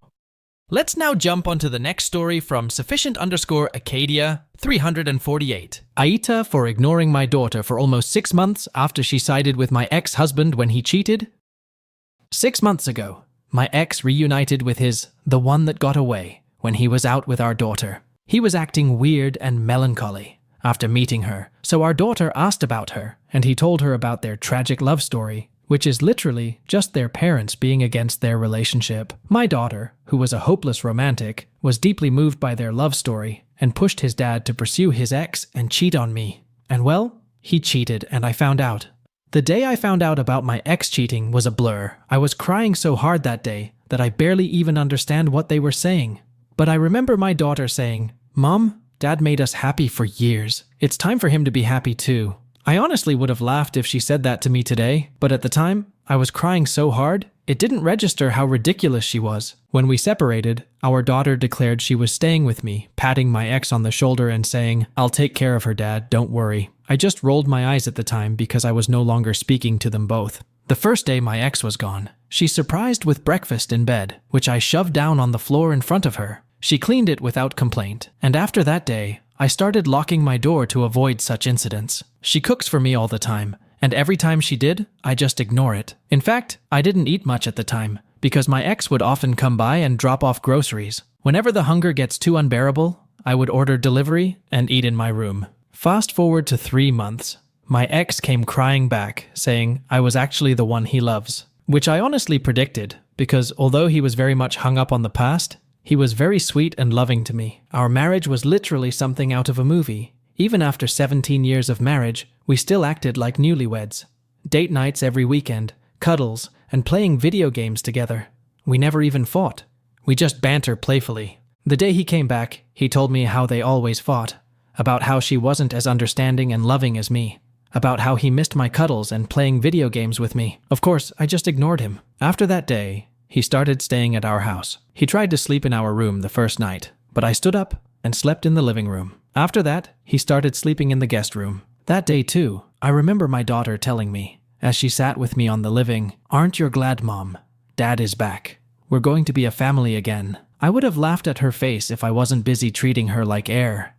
Let's now jump onto the next story from sufficient_Acadia 348. AITA for ignoring my daughter for almost 6 months after she sided with my ex-husband when he cheated. 6 months ago, my ex reunited with the one that got away when he was out with our daughter. He was acting weird and melancholy after meeting her, so our daughter asked about her, and he told her about their tragic love story, which is literally just their parents being against their relationship. My daughter, who was a hopeless romantic, was deeply moved by their love story and pushed his dad to pursue his ex and cheat on me. And well, he cheated and I found out. The day I found out about my ex cheating was a blur. I was crying so hard that day that I barely even understand what they were saying. But I remember my daughter saying, "Mom, Dad made us happy for years. It's time for him to be happy too." I honestly would have laughed if she said that to me today, but at the time, I was crying so hard, it didn't register how ridiculous she was. When we separated, our daughter declared she was staying with me, patting my ex on the shoulder and saying, "I'll take care of her, Dad, don't worry." I just rolled my eyes at the time because I was no longer speaking to them both. The first day my ex was gone, she surprised with breakfast in bed, which I shoved down on the floor in front of her. She cleaned it without complaint, and after that day, I started locking my door to avoid such incidents. She cooks for me all the time, and every time she did, I just ignore it. In fact, I didn't eat much at the time, because my ex would often come by and drop off groceries. Whenever the hunger gets too unbearable, I would order delivery and eat in my room. Fast forward to 3 months. My ex came crying back, saying I was actually the one he loves, which I honestly predicted, because although he was very much hung up on the past, he was very sweet and loving to me. Our marriage was literally something out of a movie. Even after 17 years of marriage, we still acted like newlyweds. Date nights every weekend, cuddles, and playing video games together. We never even fought. We just banter playfully. The day he came back, he told me how they always fought, about how she wasn't as understanding and loving as me, about how he missed my cuddles and playing video games with me. Of course, I just ignored him. After that day, he started staying at our house. He tried to sleep in our room the first night, but I stood up and slept in the living room. After that, he started sleeping in the guest room. That day too, I remember my daughter telling me, as she sat with me on the living, "Aren't you glad, Mom? Dad is back. We're going to be a family again." I would have laughed at her face if I wasn't busy treating her like air.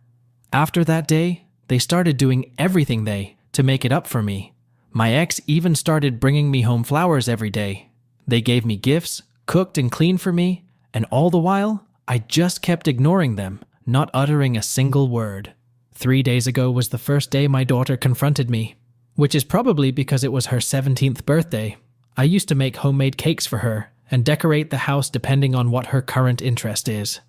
After that day, they started doing everything to make it up for me. My ex even started bringing me home flowers every day. They gave me gifts, cooked and cleaned for me, and all the while, I just kept ignoring them, not uttering a single word. 3 days ago was the first day my daughter confronted me, which is probably because it was her 17th birthday. I used to make homemade cakes for her and decorate the house depending on what her current interest is.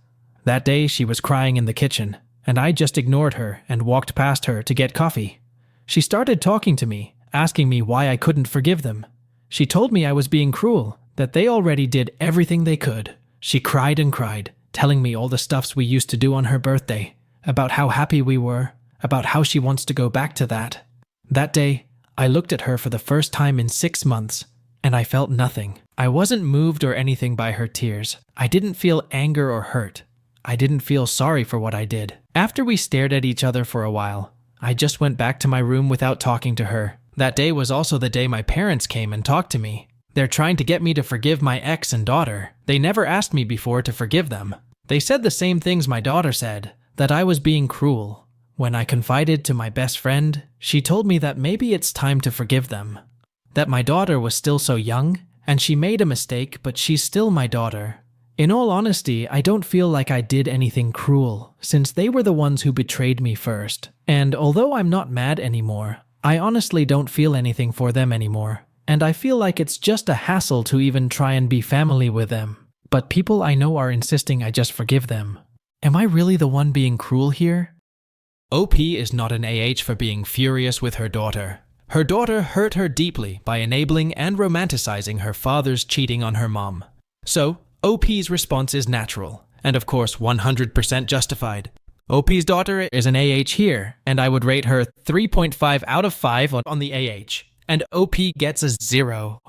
That day, she was crying in the kitchen, and I just ignored her and walked past her to get coffee. She started talking to me, asking me why I couldn't forgive them. She told me I was being cruel, that they already did everything they could. She cried and cried, telling me all the stuffs we used to do on her birthday, about how happy we were, about how she wants to go back to that. That day, I looked at her for the first time in 6 months, and I felt nothing. I wasn't moved or anything by her tears. I didn't feel anger or hurt. I didn't feel sorry for what I did. After we stared at each other for a while, I just went back to my room without talking to her. That day was also the day my parents came and talked to me. They're trying to get me to forgive my ex and daughter. They never asked me before to forgive them. They said the same things my daughter said, that I was being cruel. When I confided to my best friend, she told me that maybe it's time to forgive them. That my daughter was still so young, and she made a mistake, but she's still my daughter. In all honesty, I don't feel like I did anything cruel, since they were the ones who betrayed me first. And although I'm not mad anymore, I honestly don't feel anything for them anymore. And I feel like it's just a hassle to even try and be family with them. But people I know are insisting I just forgive them. Am I really the one being cruel here? OP is not an AH for being furious with her daughter. Her daughter hurt her deeply by enabling and romanticizing her father's cheating on her mom. So, OP's response is natural, and of course 100% justified. OP's daughter is an AH here, and I would rate her 3.5 out of 5 on the AH, and OP gets a 0.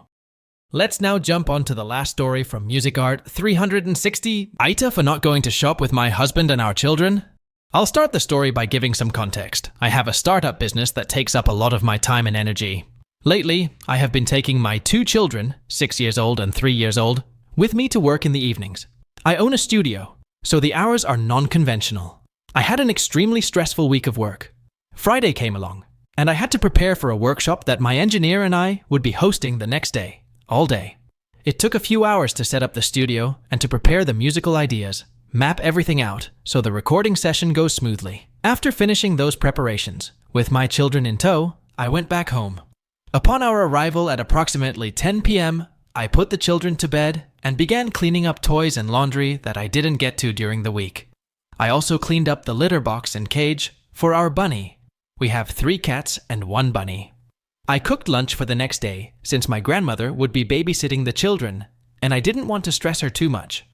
Let's now jump on to the last story from Music Art 360, AITA for not going to shop with my husband and our children. I'll start the story by giving some context. I have a startup business that takes up a lot of my time and energy. Lately, I have been taking my 2 children, 6 years old and 3 years old, with me to work in the evenings. I own a studio, so the hours are non-conventional. I had an extremely stressful week of work. Friday came along, and I had to prepare for a workshop that my engineer and I would be hosting the next day. All day. It took a few hours to set up the studio and to prepare the musical ideas, map everything out so the recording session goes smoothly. After finishing those preparations, with my children in tow, I went back home. Upon our arrival at approximately 10 p.m., I put the children to bed and began cleaning up toys and laundry that I didn't get to during the week. I also cleaned up the litter box and cage for our bunny. We have 3 cats and 1 bunny. I cooked lunch for the next day, since my grandmother would be babysitting the children, and I didn't want to stress her too much.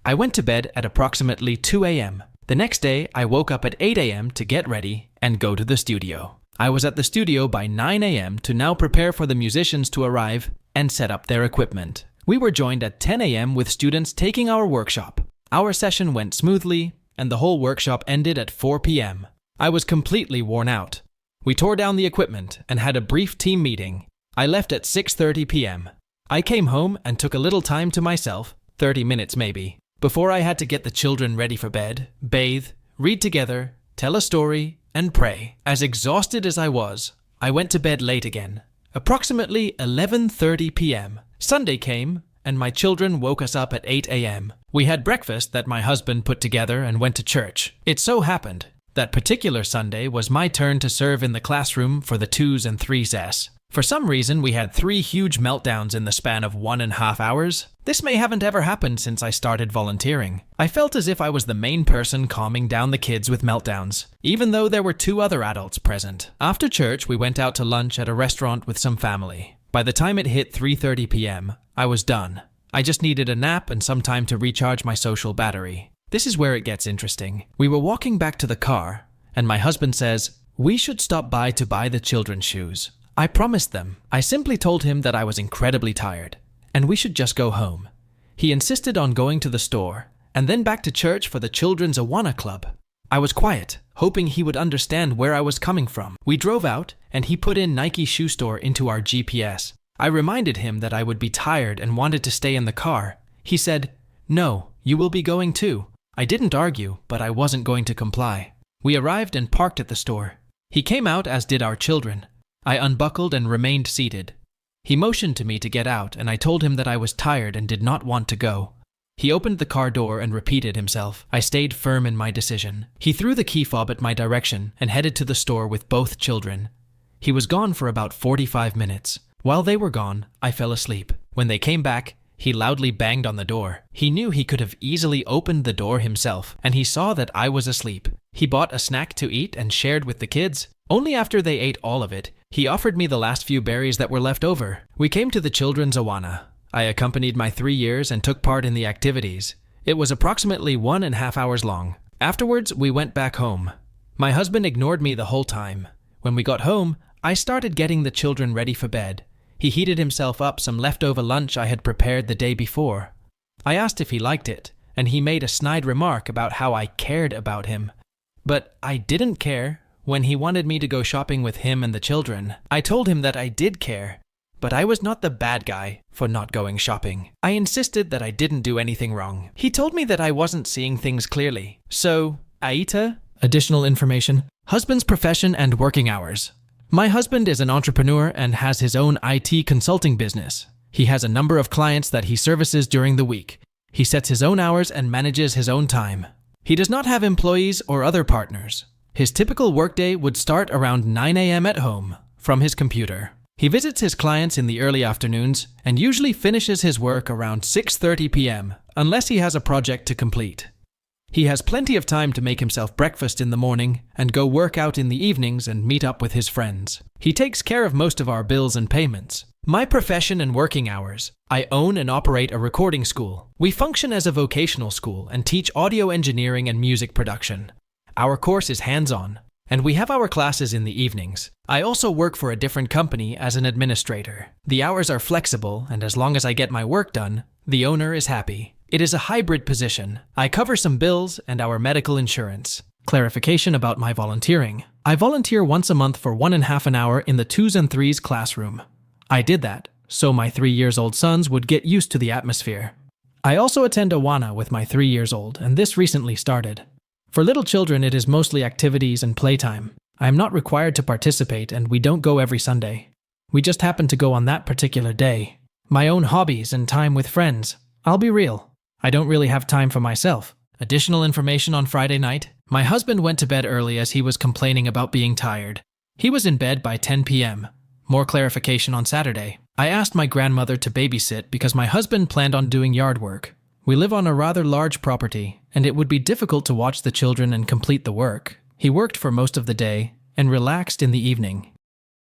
I went to bed at approximately 2 a.m. The next day, I woke up at 8 a.m. to get ready and go to the studio. I was at the studio by 9 a.m. to now prepare for the musicians to arrive and set up their equipment. We were joined at 10 a.m. with students taking our workshop. Our session went smoothly, and the whole workshop ended at 4 p.m. I was completely worn out. We tore down the equipment and had a brief team meeting. I left at 6:30 p.m. I came home and took a little time to myself, 30 minutes maybe, before I had to get the children ready for bed, bathe, read together, tell a story, and pray. As exhausted as I was, I went to bed late again, approximately 11:30 p.m. Sunday came, and my children woke us up at 8 a.m. We had breakfast that my husband put together and went to church. It so happened that particular Sunday was my turn to serve in the classroom for the 2s and 3s. For some reason, we had 3 huge meltdowns in the span of 1.5 hours. This may haven't ever happened since I started volunteering. I felt as if I was the main person calming down the kids with meltdowns, even though there were 2 other adults present. After church, we went out to lunch at a restaurant with some family. By the time it hit 3:30 p.m., I was done. I just needed a nap and some time to recharge my social battery. This is where it gets interesting. We were walking back to the car, and my husband says, "We should stop by to buy the children's shoes." I promised them. I simply told him that I was incredibly tired, and we should just go home. He insisted on going to the store, and then back to church for the children's Awana club. I was quiet, hoping he would understand where I was coming from. We drove out, and he put in Nike shoe store into our GPS. I reminded him that I would be tired and wanted to stay in the car. He said, "No, you will be going too." I didn't argue, but I wasn't going to comply. We arrived and parked at the store. He came out, as did our children. I unbuckled and remained seated. He motioned to me to get out, and I told him that I was tired and did not want to go. He opened the car door and repeated himself. I stayed firm in my decision. He threw the key fob at my direction and headed to the store with both children. He was gone for about 45 minutes. While they were gone, I fell asleep. When they came back, he loudly banged on the door. He knew he could have easily opened the door himself, and he saw that I was asleep. He bought a snack to eat and shared with the kids. Only after they ate all of it, he offered me the last few berries that were left over. We came to the children's Awana. I accompanied my 3 years and took part in the activities. It was approximately 1.5 hours long. Afterwards, we went back home. My husband ignored me the whole time. When we got home, I started getting the children ready for bed. He heated himself up some leftover lunch I had prepared the day before. I asked if he liked it, and he made a snide remark about how I cared about him. But I didn't care when he wanted me to go shopping with him and the children. I told him that I did care, but I was not the bad guy for not going shopping. I insisted that I didn't do anything wrong. He told me that I wasn't seeing things clearly. So, AITA, additional information, husband's profession and working hours. My husband is an entrepreneur and has his own IT consulting business. He has a number of clients that he services during the week. He sets his own hours and manages his own time. He does not have employees or other partners. His typical workday would start around 9 a.m. at home from his computer. He visits his clients in the early afternoons and usually finishes his work around 6:30 p.m. unless he has a project to complete. He has plenty of time to make himself breakfast in the morning and go work out in the evenings and meet up with his friends. He takes care of most of our bills and payments. My profession and working hours. I own and operate a recording school. We function as a vocational school and teach audio engineering and music production. Our course is hands-on, and we have our classes in the evenings. I also work for a different company as an administrator. The hours are flexible, and as long as I get my work done, the owner is happy. It is a hybrid position. I cover some bills and our medical insurance. Clarification about my volunteering. I volunteer once a month for 1.5 an hour in the 2s and 3s classroom. I did that so my 3-year-old sons would get used to the atmosphere. I also attend Awana with my 3-year-old, and this recently started. For little children, it is mostly activities and playtime. I am not required to participate, and we don't go every Sunday. We just happen to go on that particular day. My own hobbies and time with friends. I'll be real. I don't really have time for myself. Additional information on Friday night. My husband went to bed early as he was complaining about being tired. He was in bed by 10 p.m. More clarification on Saturday. I asked my grandmother to babysit because my husband planned on doing yard work. We live on a rather large property, and it would be difficult to watch the children and complete the work. He worked for most of the day and relaxed in the evening.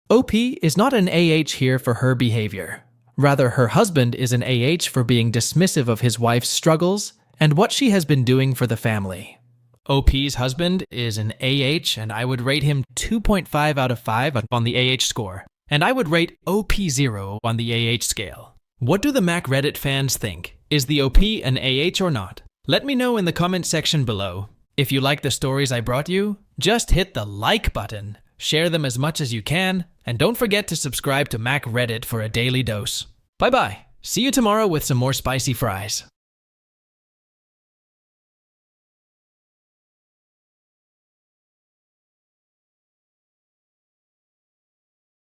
OP is not an AH here for her behavior. Rather, her husband is an AH for being dismissive of his wife's struggles and what she has been doing for the family. OP's husband is an AH, and I would rate him 2.5 out of 5 on the AH score. And I would rate OP 0 on the AH scale. What do the Mac Reddit fans think? Is the OP an AH or not? Let me know in the comment section below. If you like the stories I brought you, just hit the like button, share them as much as you can, and don't forget to subscribe to Mac Reddit for a daily dose. Bye bye. See you tomorrow with some more spicy fries.